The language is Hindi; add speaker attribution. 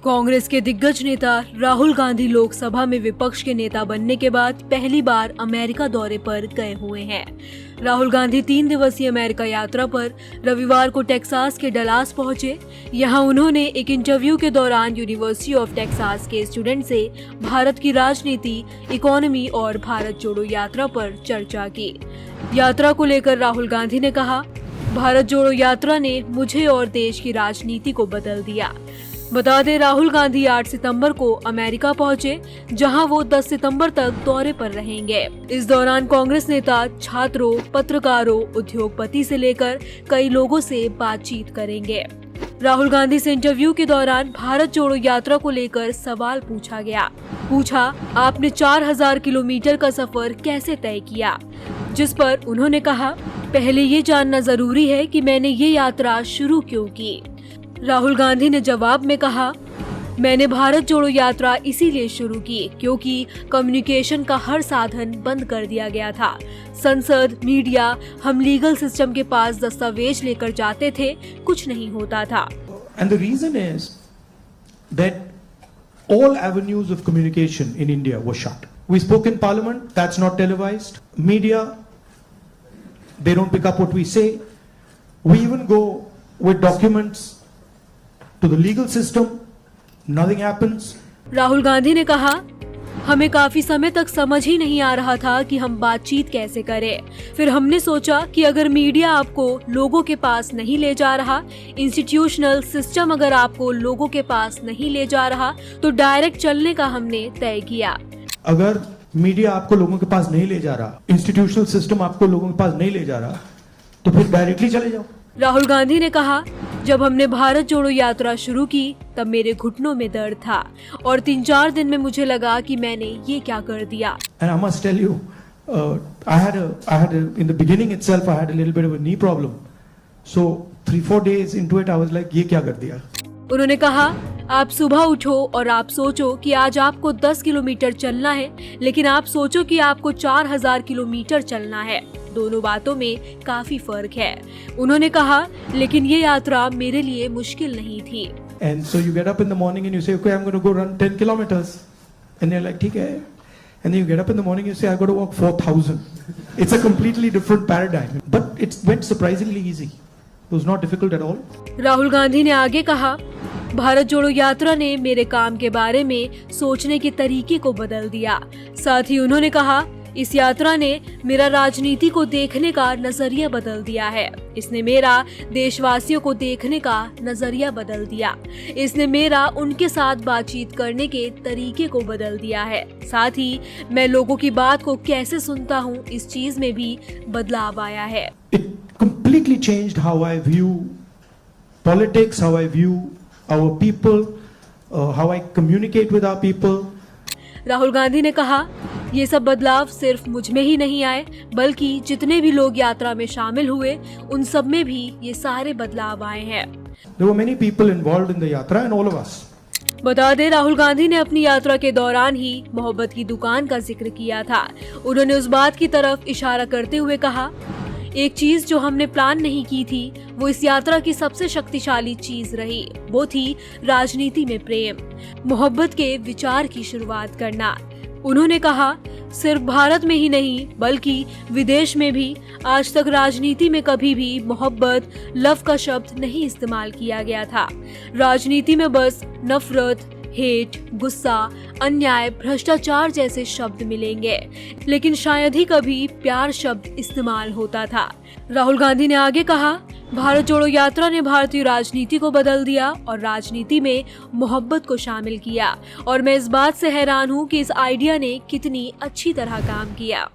Speaker 1: कांग्रेस के दिग्गज नेता राहुल गांधी लोकसभा में विपक्ष के नेता बनने के बाद पहली बार अमेरिका दौरे पर गए हुए हैं। राहुल गांधी 3 दिवसीय अमेरिका यात्रा पर रविवार को टेक्सास के डलास पहुंचे। यहां उन्होंने एक इंटरव्यू के दौरान यूनिवर्सिटी ऑफ टेक्सास के स्टूडेंट से भारत की राजनीति, इकोनॉमी और भारत जोड़ो यात्रा पर चर्चा की। यात्रा को लेकर राहुल गांधी ने कहा, भारत जोड़ो यात्रा ने मुझे और देश की राजनीति को बदल दिया। बता दें, राहुल गांधी 8 सितंबर को अमेरिका पहुंचे, जहां वो 10 सितंबर तक दौरे पर रहेंगे। इस दौरान कांग्रेस नेता छात्रों, पत्रकारों, उद्योगपति से लेकर कई लोगों से बातचीत करेंगे। राहुल गांधी से इंटरव्यू के दौरान भारत जोड़ो यात्रा को लेकर सवाल पूछा गया। आपने 4000 किलोमीटर का सफर कैसे तय किया? जिस पर उन्होंने कहा, पहले ये जानना जरूरी है कि मैंने ये यात्रा शुरू क्यों की। राहुल गांधी ने जवाब में कहा, मैंने भारत जोड़ो यात्रा इसीलिए शुरू की क्योंकि कम्युनिकेशन का हर साधन बंद कर दिया गया था। संसद, मीडिया, हम लीगल सिस्टम के पास दस्तावेज लेकर जाते थे, कुछ नहीं होता था।
Speaker 2: And the reason is that all avenues of communication in India were shut. We spoke in parliament, that's not televised. Media, they don't pick up what we say. We even go with documents to the legal system, nothing happens.
Speaker 1: Rahul Gandhi ने कहा, हमें काफी समय तक समझ ही नहीं आ रहा था कि हम बातचीत कैसे करें। फिर हमने सोचा कि अगर मीडिया आपको लोगों के पास नहीं ले जा रहा, इंस्टीट्यूशनल सिस्टम अगर आपको लोगों के पास नहीं ले जा रहा, तो डायरेक्ट चलने का हमने तय किया।
Speaker 2: अगर मीडिया आपको लोगों के पास नहीं ले जा रहा, इंस्टीट्यूशनल सिस्टम आपको लोगों के पास नहीं ले जा रहा, तो फिर डायरेक्टली चले जाओ।
Speaker 1: राहुल गांधी ने कहा, जब हमने भारत जोड़ो यात्रा शुरू की तब मेरे घुटनों में दर्द था और 3-4 दिन में मुझे लगा कि मैंने ये क्या कर दिया।
Speaker 2: And I must tell you, I had in the beginning itself I had a little bit of a knee problem. So 3-4 days into it I was like, ये क्या कर दिया।
Speaker 1: उन्होंने कहा, आप सुबह उठो और आप सोचो कि आज आपको 10 किलोमीटर चलना है, लेकिन आप सोचो कि आपको 4000 किलोमीटर चलना है। दोनों बातों में काफी फर्क है। उन्होंने कहा, लेकिन ये यात्रा मेरे लिए मुश्किल नहीं थी।
Speaker 2: And so you get up in the morning and you say, okay, I'm going to go run 10 kilometers. And they're like, ठीक है। And then you get up in the morning and you say, I've got to walk 4000. It's a completely different paradigm. But it went surprisingly easy. It was not difficult at all.
Speaker 1: Rahul Gandhi ने आगे कहा, भारत जोड़ो यात्रा ने मेरे काम के बारे में सोचने के तरीके को बदल दिया। साथ ही उन्होंने कहा, इस यात्रा ने मेरा राजनीति को देखने का नजरिया बदल दिया है। इसने मेरा देशवासियों को देखने का नजरिया बदल दिया। इसने मेरा उनके साथ बातचीत करने के तरीके को बदल दिया है। साथ ही मैं लोगों की बात को कैसे सुनता हूँ, इस चीज में भी बदलाव आया है।
Speaker 2: It completely changed how I view politics, how I view our people, how I communicate with our people.
Speaker 1: Rahul Gandhi ने कहा, ये सब बदलाव सिर्फ मुझ में ही नहीं आए, बल्कि जितने भी लोग यात्रा में शामिल हुए उन सब में भी ये सारे बदलाव आए हैं।
Speaker 2: There were many people involved in the yatra and all of us.
Speaker 1: बता दें, राहुल गांधी ने अपनी यात्रा के दौरान ही मोहब्बत की दुकान का जिक्र किया था। उन्होंने उस बात की तरफ इशारा करते हुए कहा, एक चीज जो हमने प्लान नहीं की थी, वो इस यात्रा की सबसे शक्तिशाली चीज रही। वो थी राजनीति में प्रेम, मोहब्बत के विचार की शुरुआत करना। उन्होंने कहा, सिर्फ भारत में ही नहीं बल्कि विदेश में भी आज तक राजनीति में कभी भी मोहब्बत, लव का शब्द नहीं इस्तेमाल किया गया था। राजनीति में बस नफरत, हेट, गुस्सा, अन्याय, भ्रष्टाचार जैसे शब्द मिलेंगे, लेकिन शायद ही कभी प्यार शब्द इस्तेमाल होता था। राहुल गांधी ने आगे कहा, भारत जोड़ो यात्रा ने भारतीय राजनीति को बदल दिया और राजनीति में मोहब्बत को शामिल किया और मैं इस बात से हैरान हूँ कि इस आइडिया ने कितनी अच्छी तरह काम किया।